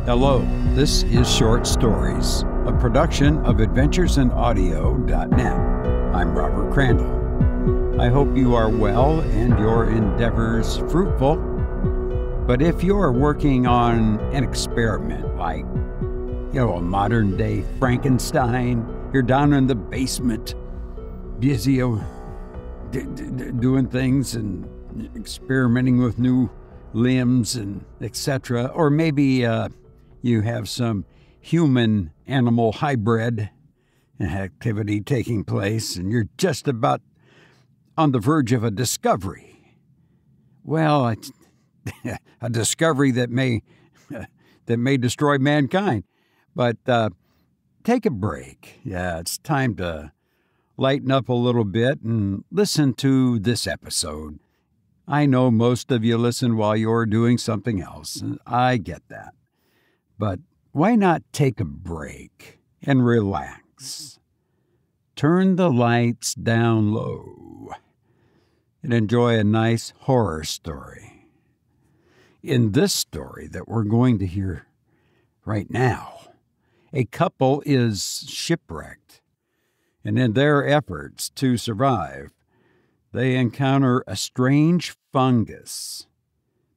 Hello, this is Short Stories, a production of adventuresinaudio.net. I'm Robert Crandall. I hope you are well and your endeavors fruitful. But if you're working on an experiment like, a modern-day Frankenstein, you're down in the basement, busy doing things and experimenting with new limbs and etc. Or maybe you have some human-animal hybrid activity taking place and you're just about on the verge of a discovery. Well, it's a discovery that may destroy mankind. But take a break. Yeah, it's time to lighten up a little bit and listen to this episode. I know most of you listen while you're doing something else, and I get that. But why not take a break and relax? Turn the lights down low and enjoy a nice horror story. In this story that we're going to hear right now, a couple is shipwrecked, and in their efforts to survive, they encounter a strange fungus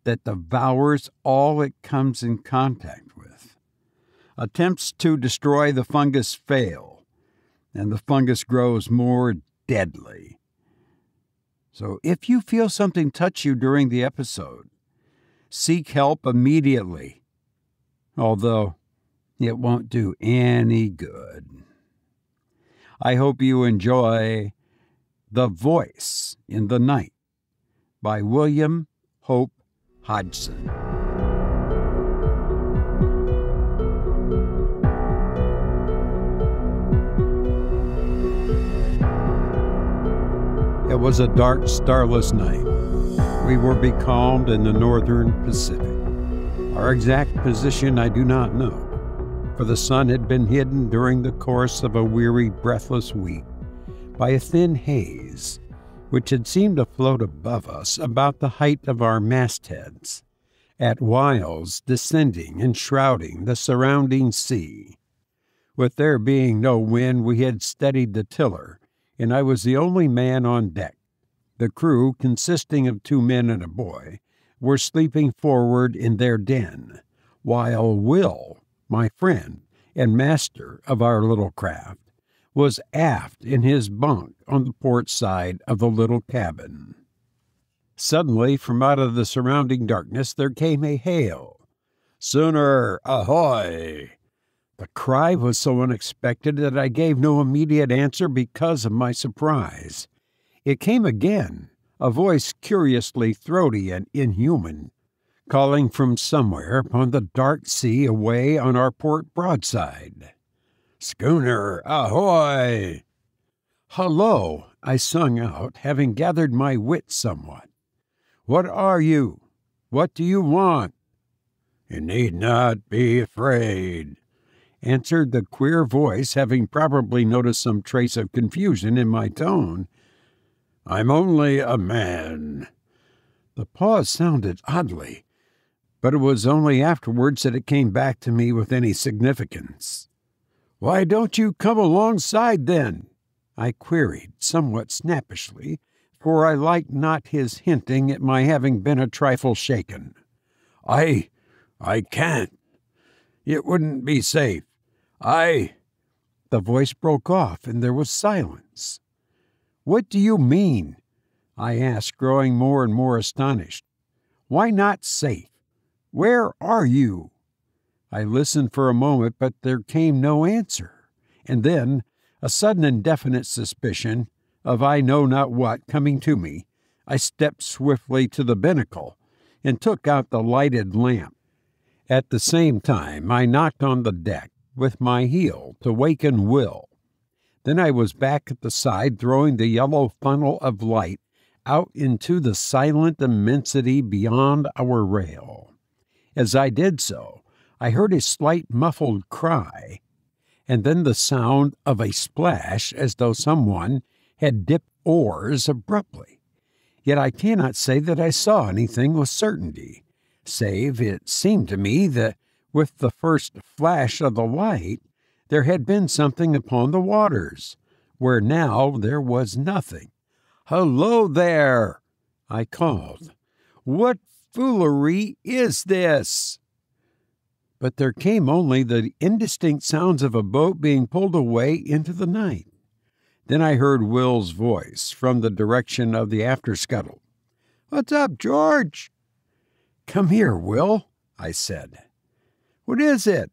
that devours all it comes in contact with. Attempts to destroy the fungus fail, and the fungus grows more deadly. So if you feel something touch you during the episode, seek help immediately, although it won't do any good. I hope you enjoy The Voice in the Night by William Hope Hodgson. It was a dark, starless night. We were becalmed in the northern Pacific. Our exact position I do not know, for the sun had been hidden during the course of a weary, breathless week by a thin haze, which had seemed to float above us about the height of our mastheads, at whiles descending and shrouding the surrounding sea. With there being no wind, we had steadied the tiller, and I was the only man on deck. The crew, consisting of 2 men and a boy, were sleeping forward in their den, while Will, my friend and master of our little craft, was aft in his bunk on the port side of the little cabin. Suddenly, from out of the surrounding darkness, there came a hail. "Schooner, ahoy!" The cry was so unexpected that I gave no immediate answer because of my surprise. It came again, a voice curiously throaty and inhuman, calling from somewhere upon the dark sea away on our port broadside. "Schooner, ahoy!" "Hullo," I sung out, having gathered my wits somewhat. "What are you? What do you want?" "You need not be afraid," answered the queer voice, having probably noticed some trace of confusion in my tone. "I'm only a man." The pause sounded oddly, but it was only afterwards that it came back to me with any significance. "Why don't you come alongside, then?" I queried, somewhat snappishly, for I liked not his hinting at my having been a trifle shaken. I can't. It wouldn't be safe. The voice broke off, and there was silence. "What do you mean?" I asked, growing more and more astonished. "Why not safe? Where are you?" I listened for a moment, but there came no answer, and then, a sudden indefinite suspicion of I know not what coming to me, I stepped swiftly to the binnacle and took out the lighted lamp. At the same time, I knocked on the deck with my heel to waken Will. Then I was back at the side, throwing the yellow funnel of light out into the silent immensity beyond our rail. As I did so, I heard a slight muffled cry, and then the sound of a splash as though someone had dipped oars abruptly. Yet I cannot say that I saw anything with certainty, save it seemed to me that With the first flash of the light, there had been something upon the waters, where now there was nothing. "Hello there!" I called. "What foolery is this?" But there came only the indistinct sounds of a boat being pulled away into the night. Then I heard Will's voice from the direction of the after scuttle. "What's up, George?" "Come here, Will," I said. "What is it?"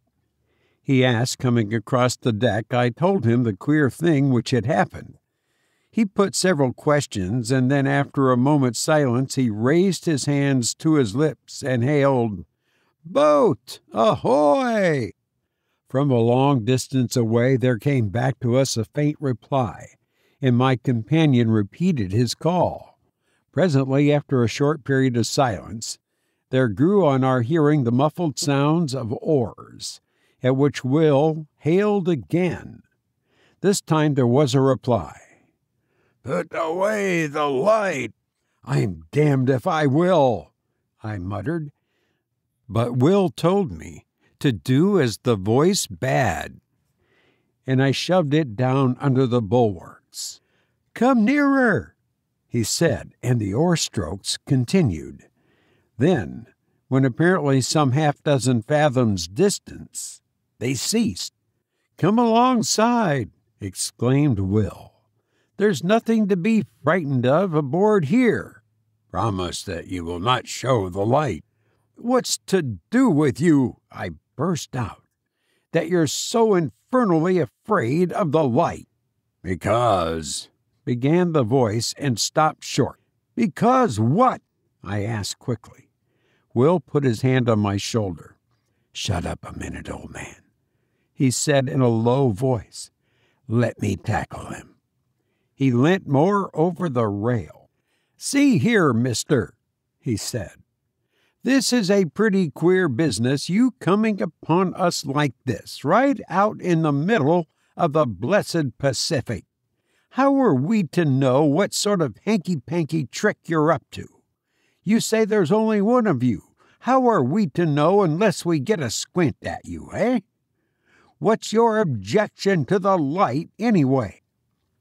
he asked, coming across the deck. I told him the queer thing which had happened. He put several questions, and then after a moment's silence he raised his hands to his lips and hailed, "Boat, ahoy!" From a long distance away there came back to us a faint reply, and my companion repeated his call. Presently, after a short period of silence, there grew on our hearing the muffled sounds of oars, at which Will hailed again. This time there was a reply. "Put away the light." "I'm damned if I will," I muttered. But Will told me to do as the voice bade, and I shoved it down under the bulwarks. "Come nearer," he said, and the oar strokes continued. Then, when apparently some half-dozen fathoms distance, they ceased. "Come alongside," exclaimed Will. "There's nothing to be frightened of aboard here." "Promise that you will not show the light." "What's to do with you?" I burst out, "that you're so infernally afraid of the light?" "Because," began the voice and stopped short. "Because what?" I asked quickly. Will put his hand on my shoulder. "Shut up a minute, old man," he said in a low voice. "Let me tackle him." He leant more over the rail. "See here, mister," he said. "This is a pretty queer business, you coming upon us like this, right out in the middle of the blessed Pacific. How are we to know what sort of hanky-panky trick you're up to? You say there's only one of you. How are we to know unless we get a squint at you, eh? What's your objection to the light, anyway?"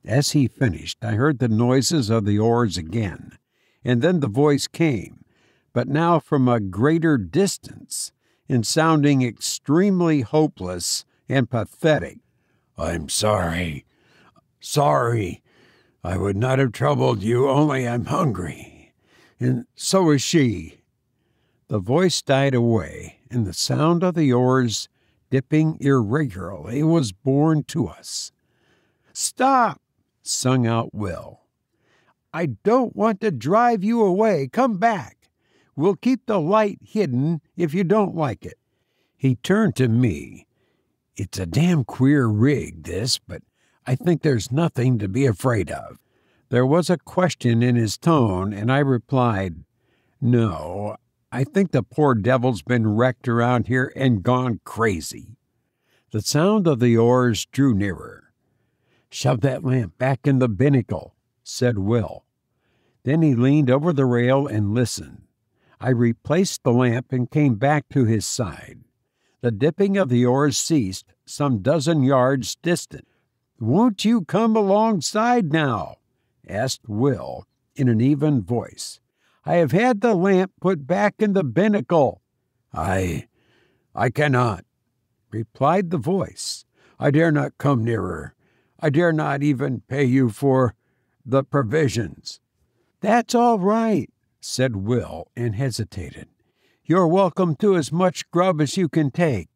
As he finished, I heard the noises of the oars again, and then the voice came, but now from a greater distance, and sounding extremely hopeless and pathetic. "I'm sorry. I would not have troubled you, only I'm hungry. And so is she." The voice died away, and the sound of the oars dipping irregularly was borne to us. "Stop!" sung out Will. "I don't want to drive you away. Come back. We'll keep the light hidden if you don't like it." He turned to me. "It's a damn queer rig, this, but I think there's nothing to be afraid of." There was a question in his tone, and I replied, "No, I think the poor devil's been wrecked around here and gone crazy." The sound of the oars drew nearer. "Shove that lamp back in the binnacle," said Will. Then he leaned over the rail and listened. I replaced the lamp and came back to his side. The dipping of the oars ceased some dozen yards distant. "Won't you come alongside now?" asked Will in an even voice. "I have had the lamp put back in the binnacle." I cannot," replied the voice. "I dare not come nearer. I dare not even pay you for the provisions." "That's all right," said Will, and hesitated. "You're welcome to as much grub as you can take."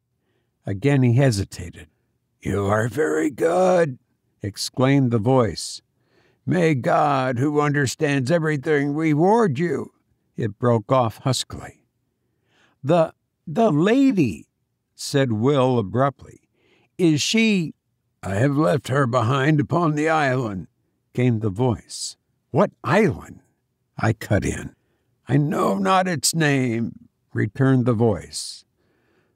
Again he hesitated. "You are very good," exclaimed the voice. "May God, who understands everything, reward you." It broke off huskily. The lady," said Will abruptly. "Is she—" "I have left her behind upon the island," came the voice. "What island?" I cut in. "I know not its name," returned the voice.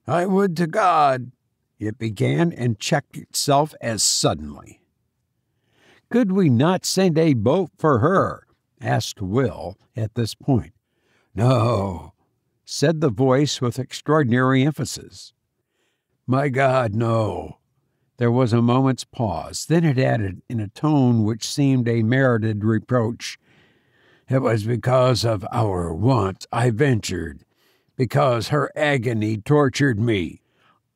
"I would to God—" it began and checked itself as suddenly. "Could we not send a boat for her?" asked Will at this point. "No," said the voice with extraordinary emphasis. My God, no. There was a moment's pause. Then it added, in a tone which seemed a merited reproach, It was because of our want I ventured, because her agony tortured me.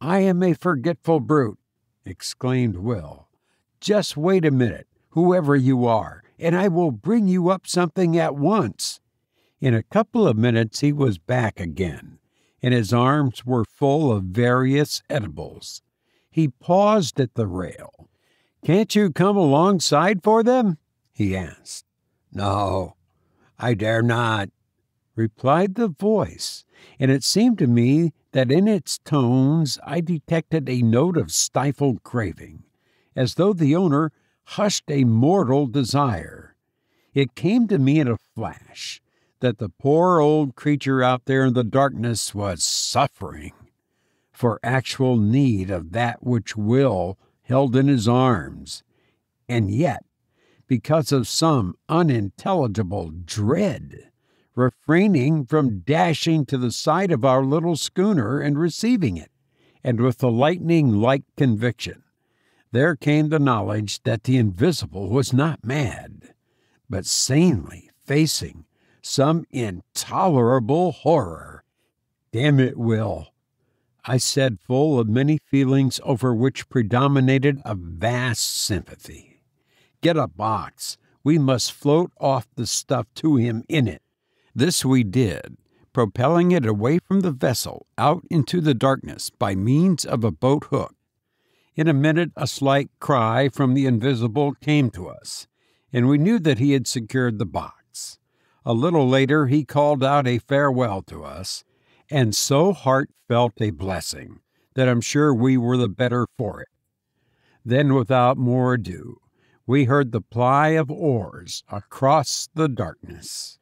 I am a forgetful brute, exclaimed Will. Just wait a minute, whoever you are, and I will bring you up something at once. In a couple of minutes he was back again, and his arms were full of various edibles. He paused at the rail. Can't you come alongside for them? He asked. No, I dare not, replied the voice, and it seemed to me that in its tones I detected a note of stifled craving, as though the owner hushed a mortal desire. It came to me in a flash that the poor old creature out there in the darkness was suffering for actual need of that which Will held in his arms, and yet, because of some unintelligible dread, refraining from dashing to the side of our little schooner and receiving it, and with the lightning-like conviction, there came the knowledge that the invisible was not mad, but sanely facing some intolerable horror. Damn it, Will, I said, full of many feelings over which predominated a vast sympathy. Get a box. We must float off the stuff to him in it. This we did, propelling it away from the vessel out into the darkness by means of a boat hook. In a minute a slight cry from the invisible came to us, and we knew that he had secured the box. A little later he called out a farewell to us, and so heartfelt a blessing that I'm sure we were the better for it. Then without more ado, we heard the ply of oars across the darkness.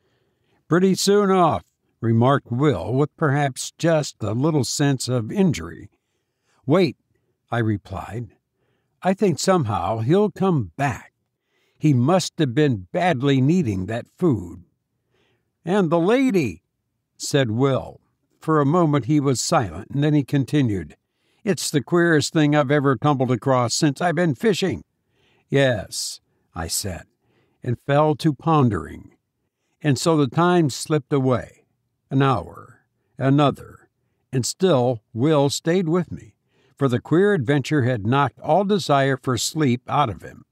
Pretty soon off, remarked Will, with perhaps just a little sense of injury. Wait, I replied. I think somehow he'll come back. He must have been badly needing that food. And the lady, said Will. For a moment he was silent, and then he continued, It's the queerest thing I've ever tumbled across since I've been fishing. Yes, I said, and fell to pondering. And so the time slipped away. An hour, another, and still Will stayed with me, for the queer adventure had knocked all desire for sleep out of him.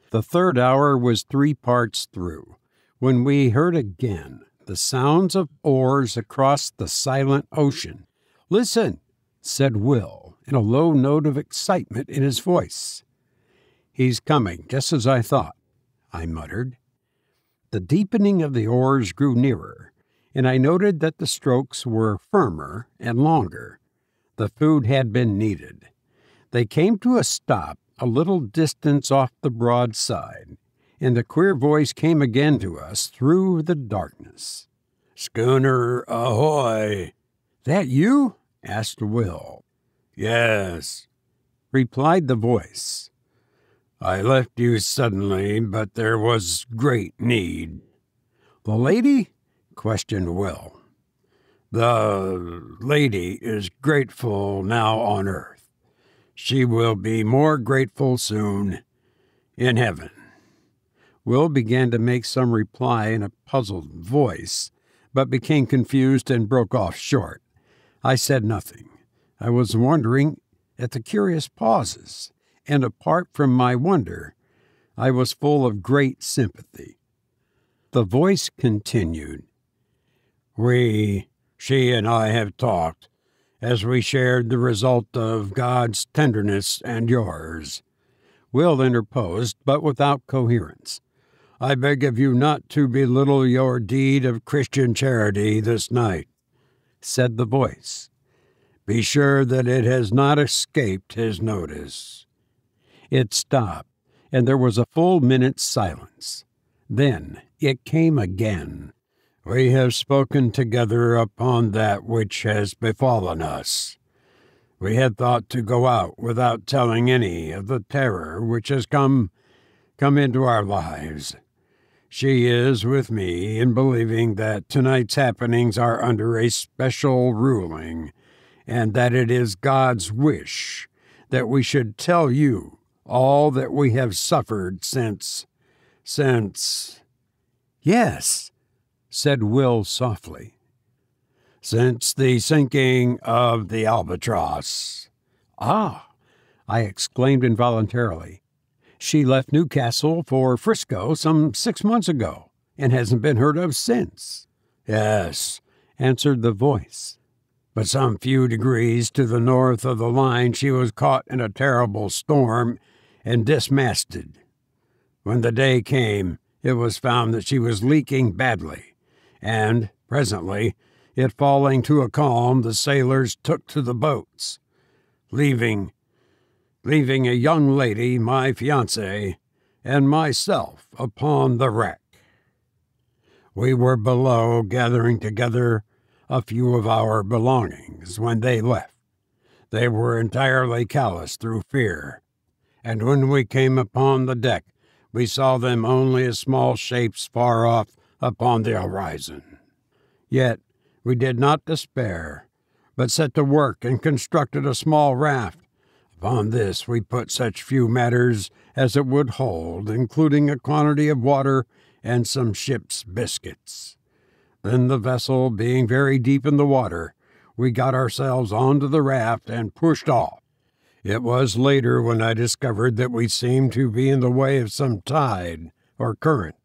The third hour was 3 parts through, when we heard again the sounds of oars across the silent ocean. Listen, said Will, in a low note of excitement in his voice. He's coming, just as I thought, I muttered. The deepening of the oars grew nearer, and I noted that the strokes were firmer and longer. The food had been needed. They came to a stop a little distance off the broadside, and the queer voice came again to us through the darkness. Schooner ahoy! That you? Asked Will. Yes, replied the voice. I left you suddenly, but there was great need. The lady? Questioned Will. The lady is grateful now on earth. She will be more grateful soon in heaven. Will began to make some reply in a puzzled voice, but became confused and broke off short. I said nothing. I was wondering at the curious pauses, and apart from my wonder, I was full of great sympathy. The voice continued. She and I have talked, as we shared the result of God's tenderness and yours. Will interposed, but without coherence. I beg of you not to belittle your deed of Christian charity this night, said the voice. Be sure that it has not escaped his notice. It stopped, and there was a full minute's silence. Then it came again. We have spoken together upon that which has befallen us. We had thought to go out without telling any of the terror which has come into our lives. She is with me in believing that tonight's happenings are under a special ruling, and that it is God's wish that we should tell you all that we have suffered since... Yes, said Will softly. Since the sinking of the Albatross. Ah, I exclaimed involuntarily. She left Newcastle for Frisco some 6 months ago, and hasn't been heard of since. Yes, answered the voice. But some few degrees to the north of the line she was caught in a terrible storm and dismasted. When the day came, it was found that she was leaking badly, and, presently, it falling to a calm, the sailors took to the boats, leaving a young lady, my fiancée, and myself upon the wreck. We were below gathering together a few of our belongings when they left. They were entirely callous through fear, and when we came upon the deck, we saw them only as small shapes far off upon the horizon. Yet we did not despair, but set to work and constructed a small raft. Upon this we put such few matters as it would hold, including a quantity of water and some ship's biscuits. Then the vessel being very deep in the water, we got ourselves onto the raft and pushed off. It was later when I discovered that we seemed to be in the way of some tide or current,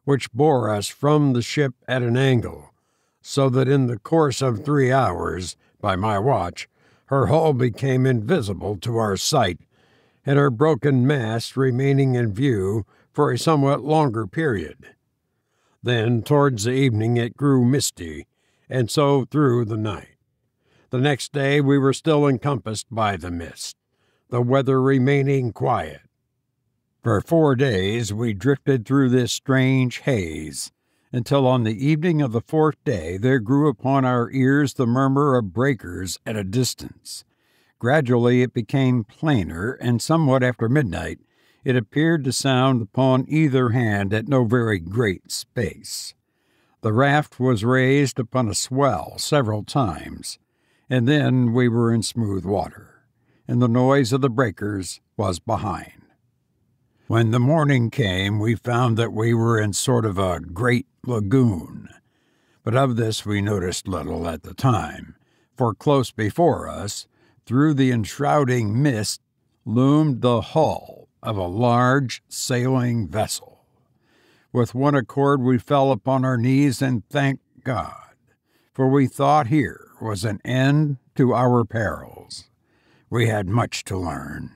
which bore us from the ship at an angle, so that in the course of 3 hours, by my watch, her hull became invisible to our sight, and her broken mast remaining in view for a somewhat longer period. Then, towards the evening, it grew misty, and so through the night. The next day we were still encompassed by the mist, the weather remaining quiet. For 4 days we drifted through this strange haze, until on the evening of the 4th day there grew upon our ears the murmur of breakers at a distance. Gradually it became plainer, and somewhat after midnight it appeared to sound upon either hand at no very great space. The raft was raised upon a swell several times, and then we were in smooth water, and the noise of the breakers was behind. When the morning came, we found that we were in sort of a great lagoon, but of this we noticed little at the time, for close before us, through the enshrouding mist, loomed the hull of a large sailing vessel. With one accord we fell upon our knees and thanked God, for we thought here was an end to our perils. We had much to learn.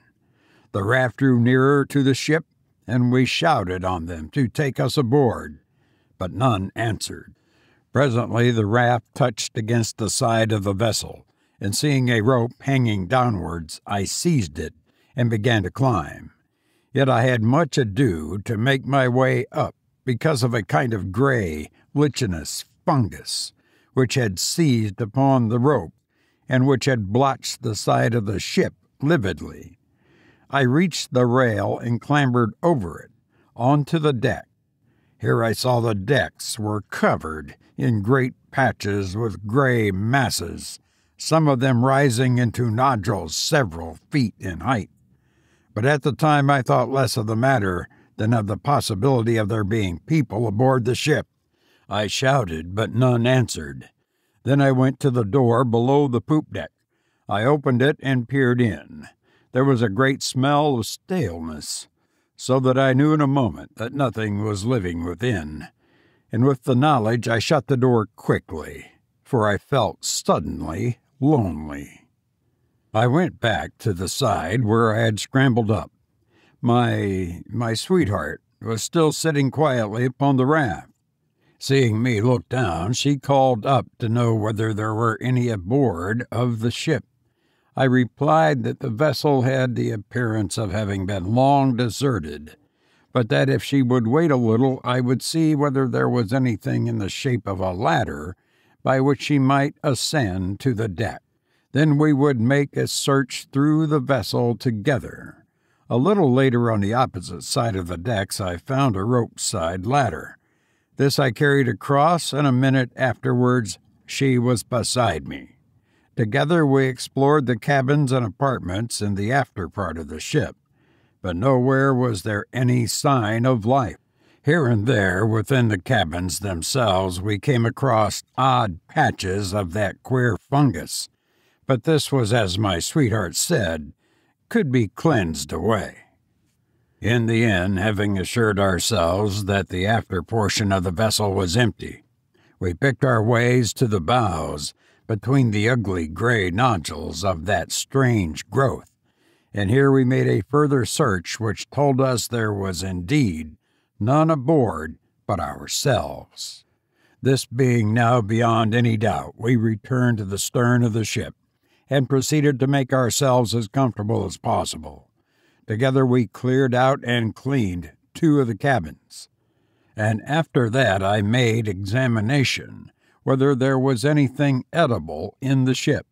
The raft drew nearer to the ship, and we shouted on them to take us aboard, but none answered. Presently the raft touched against the side of the vessel, and seeing a rope hanging downwards, I seized it and began to climb. Yet I had much ado to make my way up because of a kind of gray, lichenous fungus which had seized upon the rope and which had blotched the side of the ship lividly. I reached the rail and clambered over it, onto the deck. Here I saw the decks were covered in great patches with gray masses, some of them rising into nodules several feet in height. But at the time I thought less of the matter than of the possibility of there being people aboard the ship. I shouted, but none answered. Then I went to the door below the poop deck. I opened it and peered in. There was a great smell of staleness, so that I knew in a moment that nothing was living within, and with the knowledge I shut the door quickly, for I felt suddenly lonely. I went back to the side where I had scrambled up. My sweetheart was still sitting quietly upon the raft. Seeing me look down, she called up to know whether there were any aboard of the ship. I replied that the vessel had the appearance of having been long deserted, but that if she would wait a little I would see whether there was anything in the shape of a ladder by which she might ascend to the deck. Then we would make a search through the vessel together. A little later on the opposite side of the decks I found a rope-side ladder. This I carried across, and a minute afterwards she was beside me. Together we explored the cabins and apartments in the after part of the ship, but nowhere was there any sign of life. Here and there within the cabins themselves we came across odd patches of that queer fungus, but this was, as my sweetheart said, could be cleansed away. In the end, having assured ourselves that the after portion of the vessel was empty, we picked our ways to the bows between the ugly gray nodules of that strange growth, and here we made a further search which told us there was indeed none aboard but ourselves. This being now beyond any doubt, we returned to the stern of the ship and proceeded to make ourselves as comfortable as possible. Together we cleared out and cleaned 2 of the cabins, and after that I made examination whether there was anything edible in the ship.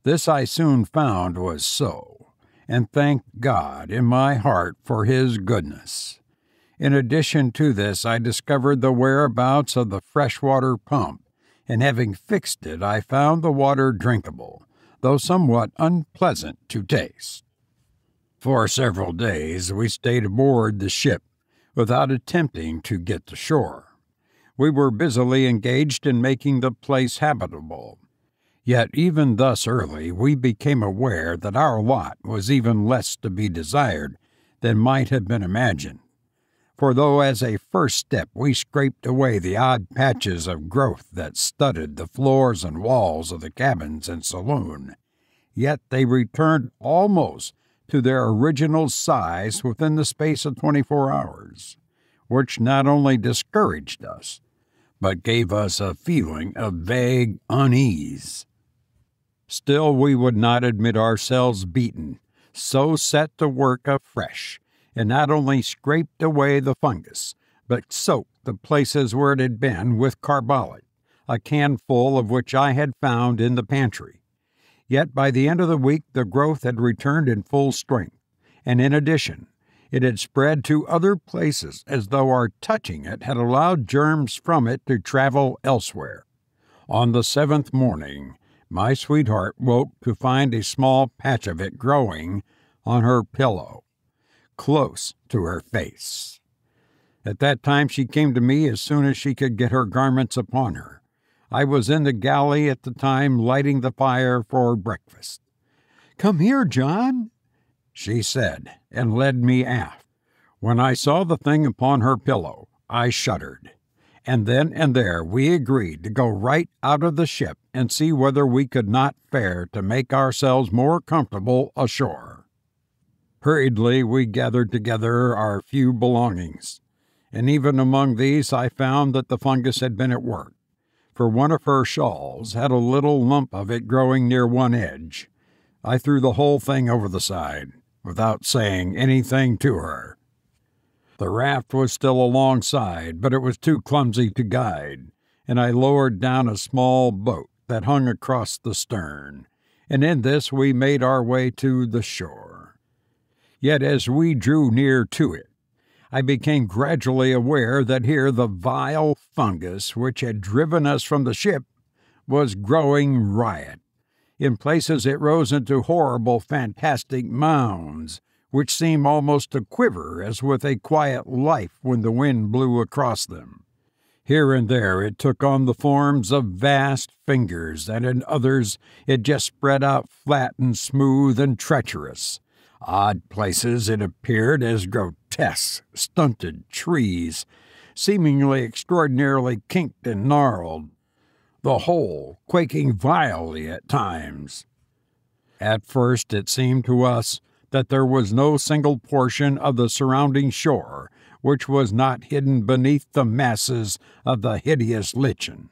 This I soon found was so, and thanked God in my heart for His goodness. In addition to this, I discovered the whereabouts of the freshwater pump, and having fixed it, I found the water drinkable, though somewhat unpleasant to taste. For several days we stayed aboard the ship without attempting to get to shore. We were busily engaged in making the place habitable. Yet even thus early we became aware that our lot was even less to be desired than might have been imagined. For though as a first step we scraped away the odd patches of growth that studded the floors and walls of the cabins and saloon, yet they returned almost to their original size within the space of 24 hours, which not only discouraged us, but gave us a feeling of vague unease. Still we would not admit ourselves beaten, so set to work afresh, and not only scraped away the fungus, but soaked the places where it had been with carbolic, a canful of which I had found in the pantry. Yet by the end of the week the growth had returned in full strength, and in addition, it had spread to other places as though our touching it had allowed germs from it to travel elsewhere. On the 7th morning, my sweetheart woke to find a small patch of it growing on her pillow, close to her face. At that time she came to me as soon as she could get her garments upon her. I was in the galley at the time lighting the fire for breakfast. "Come here, John," she said, and led me aft. When I saw the thing upon her pillow, I shuddered, and then and there we agreed to go right out of the ship and see whether we could not fare to make ourselves more comfortable ashore. Hurriedly we gathered together our few belongings, and even among these I found that the fungus had been at work, for one of her shawls had a little lump of it growing near one edge. I threw the whole thing over the side, without saying anything to her. The raft was still alongside, but it was too clumsy to guide, and I lowered down a small boat that hung across the stern, and in this we made our way to the shore. Yet as we drew near to it, I became gradually aware that here the vile fungus which had driven us from the ship was growing riot. In places it rose into horrible, fantastic mounds, which seemed almost to quiver as with a quiet life when the wind blew across them. Here and there it took on the forms of vast fingers, and in others it just spread out flat and smooth and treacherous. Odd places it appeared as grotesque, stunted trees, seemingly extraordinarily kinked and gnarled, the whole quaking vilely at times. At first it seemed to us that there was no single portion of the surrounding shore which was not hidden beneath the masses of the hideous lichen.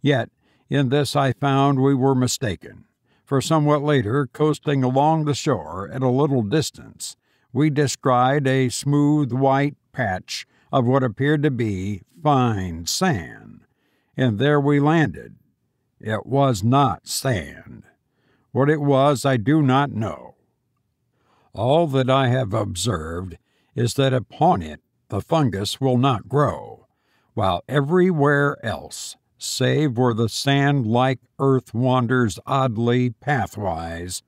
Yet in this I found we were mistaken, for somewhat later, coasting along the shore at a little distance, we descried a smooth white patch of what appeared to be fine sand, and there we landed. It was not sand. What it was I do not know. All that I have observed is that upon it the fungus will not grow, while everywhere else save where the sand-like earth wanders oddly pathwise.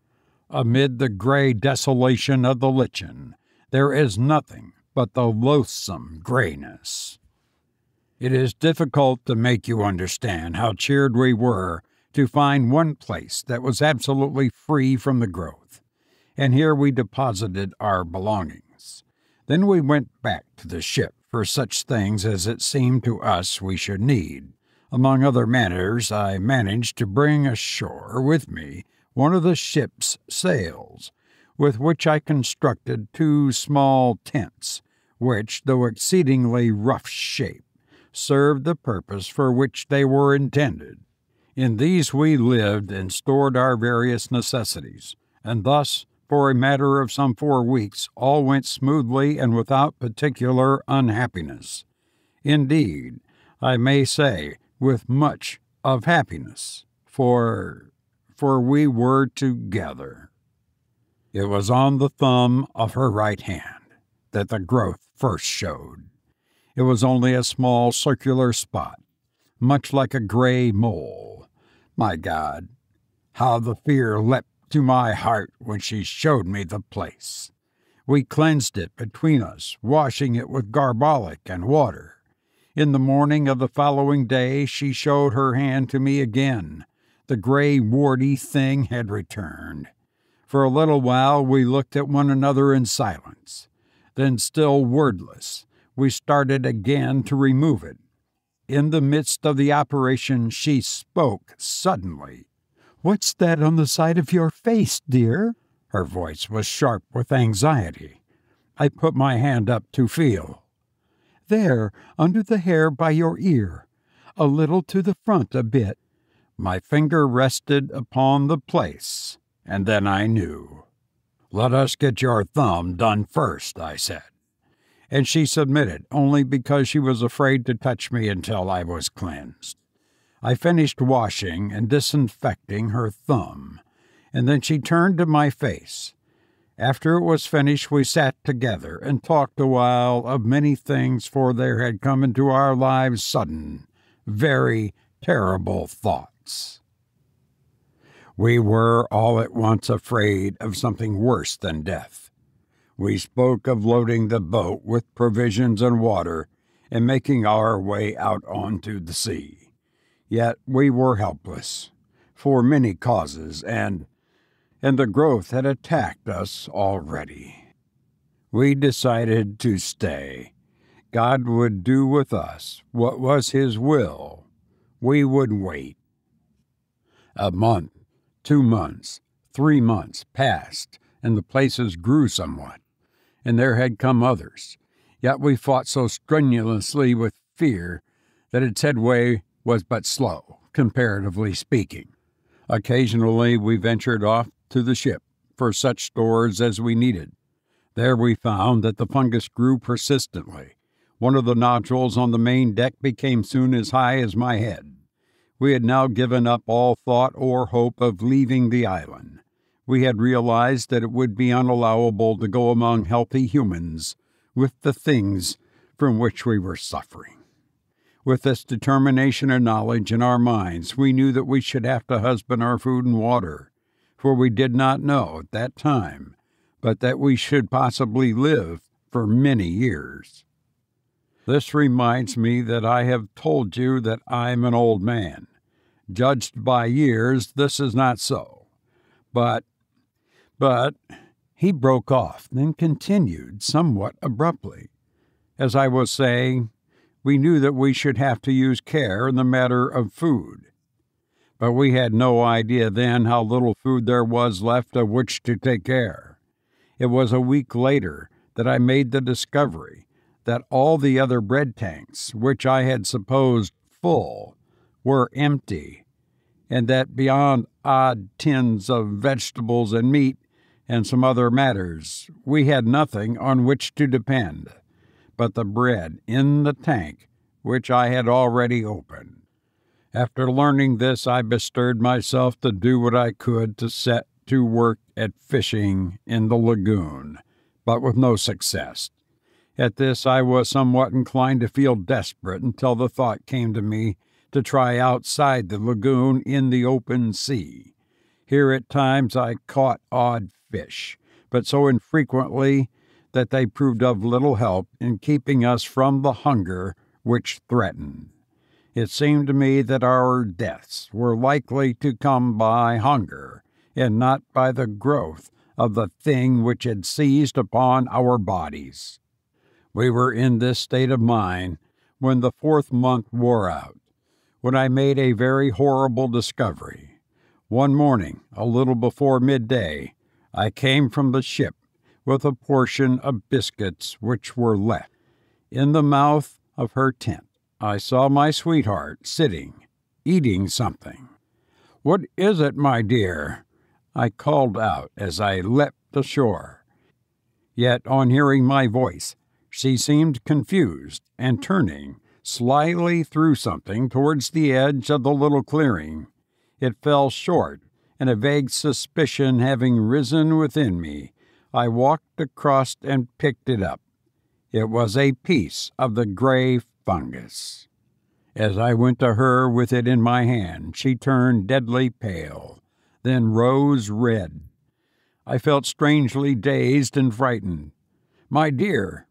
Amid the gray desolation of the lichen, there is nothing but the loathsome grayness. It is difficult to make you understand how cheered we were to find one place that was absolutely free from the growth, and here we deposited our belongings. Then we went back to the ship for such things as it seemed to us we should need. Among other matters, I managed to bring ashore with me one of the ship's sails, with which I constructed 2 small tents, which, though exceedingly rough shape, served the purpose for which they were intended. In these we lived and stored our various necessities, and thus, for a matter of some 4 weeks, all went smoothly and without particular unhappiness. Indeed, I may say, with much of happiness, for we were together. It was on the thumb of her right hand that the growth first showed. It was only a small circular spot, much like a gray mole. My God, how the fear leapt to my heart when she showed me the place. We cleansed it between us, washing it with garbolic and water. In the morning of the following day she showed her hand to me again. The gray, warty thing had returned. For a little while we looked at one another in silence. Then, still wordless, we started again to remove it. In the midst of the operation she spoke suddenly. "What's that on the side of your face, dear?" Her voice was sharp with anxiety. I put my hand up to feel. "There, under the hair by your ear. A little to the front a bit." My finger rested upon the place, and then I knew. "Let us get your thumb done first," I said. And she submitted, only because she was afraid to touch me until I was cleansed. I finished washing and disinfecting her thumb, and then she turned to my face. After it was finished, we sat together and talked a while of many things, for there had come into our lives sudden, very terrible thoughts. We were all at once afraid of something worse than death. We spoke of loading the boat with provisions and water and making our way out onto the sea. Yet we were helpless, for many causes, and the growth had attacked us already. We decided to stay. God would do with us what was His will. We would wait. A month, 2 months, 3 months passed, and the places grew somewhat, and there had come others. Yet we fought so strenuously with fear that its headway was but slow, comparatively speaking. Occasionally we ventured off to the ship for such stores as we needed. There we found that the fungus grew persistently. One of the nodules on the main deck became soon as high as my head. We had now given up all thought or hope of leaving the island. We had realized that it would be unallowable to go among healthy humans with the things from which we were suffering. With this determination and knowledge in our minds, we knew that we should have to husband our food and water, for we did not know at that time, but that we should possibly live for many years. This reminds me that I have told you that I'm an old man. Judged by years, this is not so. But, he broke off, then continued somewhat abruptly. As I was saying, we knew that we should have to use care in the matter of food. But we had no idea then how little food there was left of which to take care. It was a week later that I made the discovery that all the other bread tanks, which I had supposed full, were empty, and that beyond odd tins of vegetables and meat and some other matters, we had nothing on which to depend but the bread in the tank which I had already opened. After learning this, I bestirred myself to do what I could to set to work at fishing in the lagoon, but with no success. At this I was somewhat inclined to feel desperate until the thought came to me to try outside the lagoon in the open sea. Here at times I caught odd fish, but so infrequently that they proved of little help in keeping us from the hunger which threatened. It seemed to me that our deaths were likely to come by hunger, and not by the growth of the thing which had seized upon our bodies. We were in this state of mind when the 4th month wore out, when I made a very horrible discovery. One morning, a little before midday, I came from the ship with a portion of biscuits which were left. In the mouth of her tent, I saw my sweetheart sitting, eating something. "What is it, my dear?" I called out as I leapt ashore. Yet on hearing my voice, she seemed confused, and turning slyly threw something towards the edge of the little clearing. It fell short, and a vague suspicion having risen within me, I walked across and picked it up. It was a piece of the gray fungus. As I went to her with it in my hand, she turned deadly pale, then rose red. I felt strangely dazed and frightened. My dear,"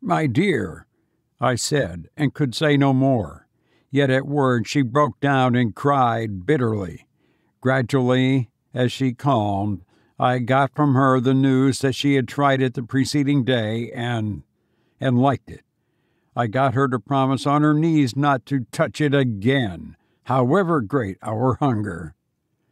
I said, and could say no more. Yet at words she broke down and cried bitterly. Gradually, as she calmed, I got from her the news that she had tried it the preceding day and liked it. I got her to promise on her knees not to touch it again, however great our hunger.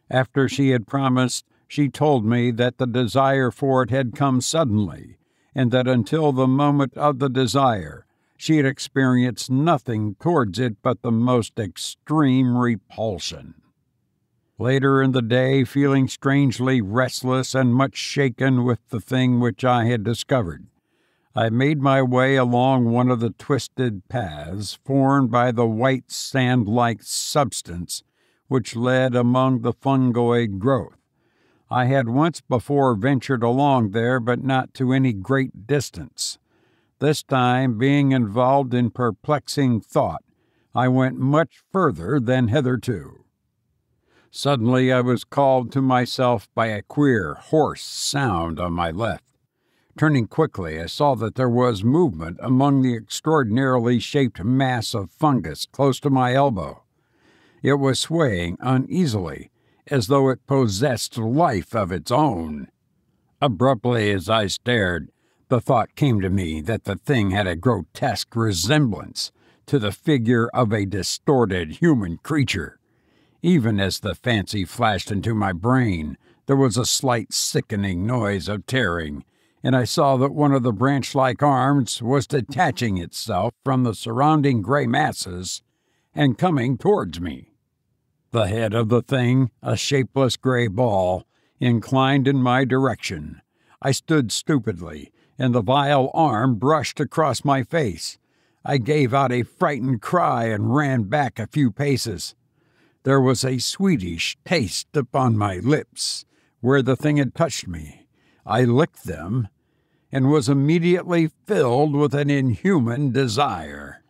After she had promised, she told me that the desire for it had come suddenly, and that until the moment of the desire, she had experienced nothing towards it but the most extreme repulsion. Later in the day, feeling strangely restless and much shaken with the thing which I had discovered, I made my way along one of the twisted paths formed by the white sand-like substance which led among the fungoid growth. I had once before ventured along there, but not to any great distance. This time, being involved in perplexing thought, I went much further than hitherto. Suddenly I was called to myself by a queer, hoarse sound on my left. Turning quickly, I saw that there was movement among the extraordinarily shaped mass of fungus close to my elbow. It was swaying uneasily, as though it possessed life of its own. Abruptly, as I stared, the thought came to me that the thing had a grotesque resemblance to the figure of a distorted human creature. Even as the fancy flashed into my brain, there was a slight sickening noise of tearing, and I saw that one of the branch-like arms was detaching itself from the surrounding gray masses and coming towards me. The head of the thing, a shapeless gray ball, inclined in my direction. I stood stupidly, and the vile arm brushed across my face. I gave out a frightened cry and ran back a few paces. There was a sweetish taste upon my lips where the thing had touched me. I licked them and was immediately filled with an inhuman desire.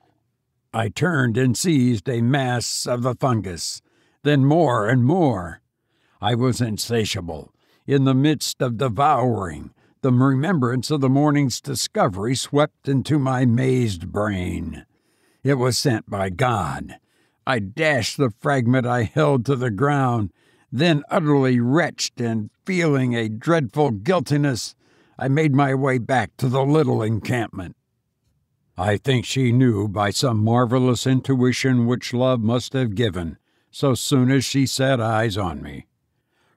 I turned and seized a mass of the fungus, then more and more. I was insatiable. In the midst of devouring, the remembrance of the morning's discovery swept into my mazed brain. It was sent by God. I dashed the fragment I held to the ground. Then, utterly wretched and feeling a dreadful guiltiness, I made my way back to the little encampment. I think she knew by some marvelous intuition which love must have given so soon as she set eyes on me.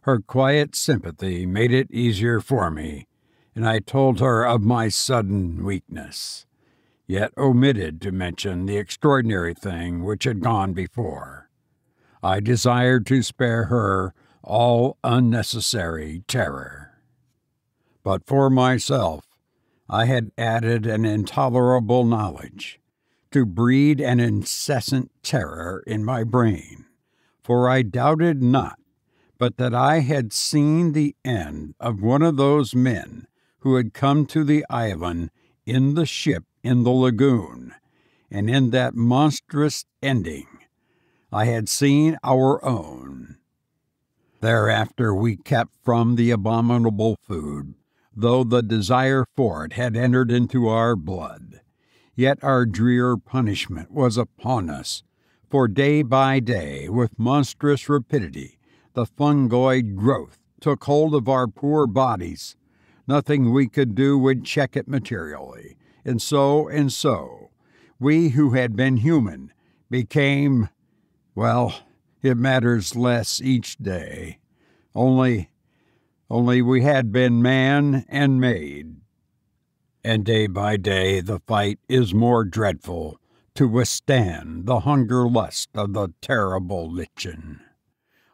Her quiet sympathy made it easier for me, and I told her of my sudden weakness, yet omitted to mention the extraordinary thing which had gone before. I desired to spare her all unnecessary terror. But for myself, I had added an intolerable knowledge, to breed an incessant terror in my brain, for I doubted not but that I had seen the end of one of those men who had come to the island in the ship in the lagoon, and in that monstrous ending, I had seen our own. Thereafter we kept from the abominable food, though the desire for it had entered into our blood. Yet our drear punishment was upon us, for day by day, with monstrous rapidity, the fungoid growth took hold of our poor bodies. Nothing we could do would check it materially, and so, we who had been human became, well, it matters less each day. Only we had been man and maid. And day by day the fight is more dreadful to withstand the hunger lust of the terrible lichen.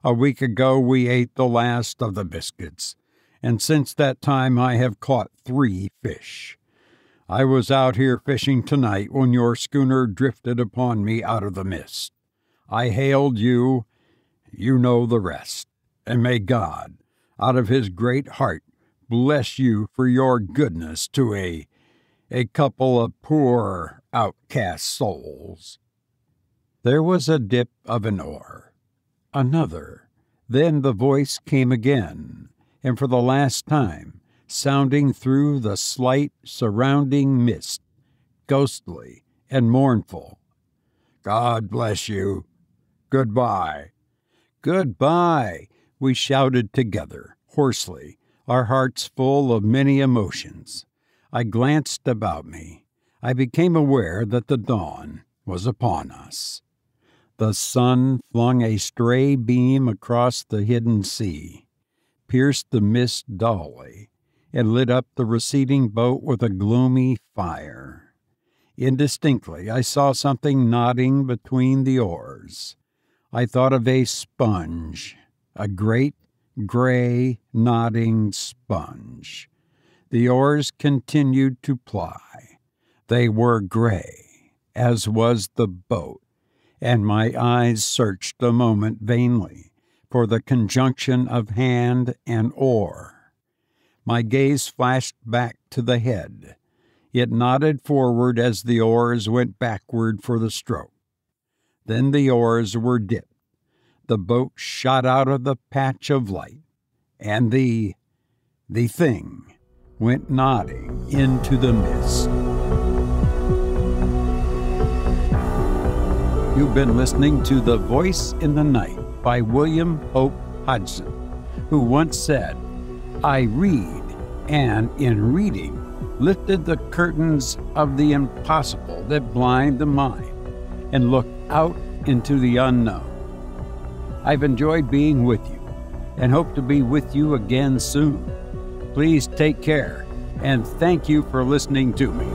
A week ago we ate the last of the biscuits, and since that time I have caught 3 fish. I was out here fishing tonight when your schooner drifted upon me out of the mist. I hailed you. You know the rest. And may God, out of his great heart, bless you for your goodness to a couple of poor outcast souls. There was a dip of an oar. Another. Then the voice came again, and for the last time, sounding through the slight surrounding mist, ghostly and mournful. God bless you. Goodbye. Goodbye, we shouted together, hoarsely, our hearts full of many emotions. I glanced about me. I became aware that the dawn was upon us. The sun flung a stray beam across the hidden sea, pierced the mist dully, and lit up the receding boat with a gloomy fire. Indistinctly, I saw something nodding between the oars. I thought of a sponge, a great, gray, nodding sponge. The oars continued to ply. They were gray, as was the boat, and my eyes searched a moment vainly for the conjunction of hand and oar. My gaze flashed back to the head. It nodded forward as the oars went backward for the stroke. Then the oars were dipped. The boat shot out of the patch of light, and the thing went nodding into the mist. You've been listening to The Voice in the Night by William Hope Hodgson, who once said, "I read, and in reading, lifted the curtains of the impossible that blind the mind, and looked out into the unknown." I've enjoyed being with you, and hope to be with you again soon. Please take care, and thank you for listening to me.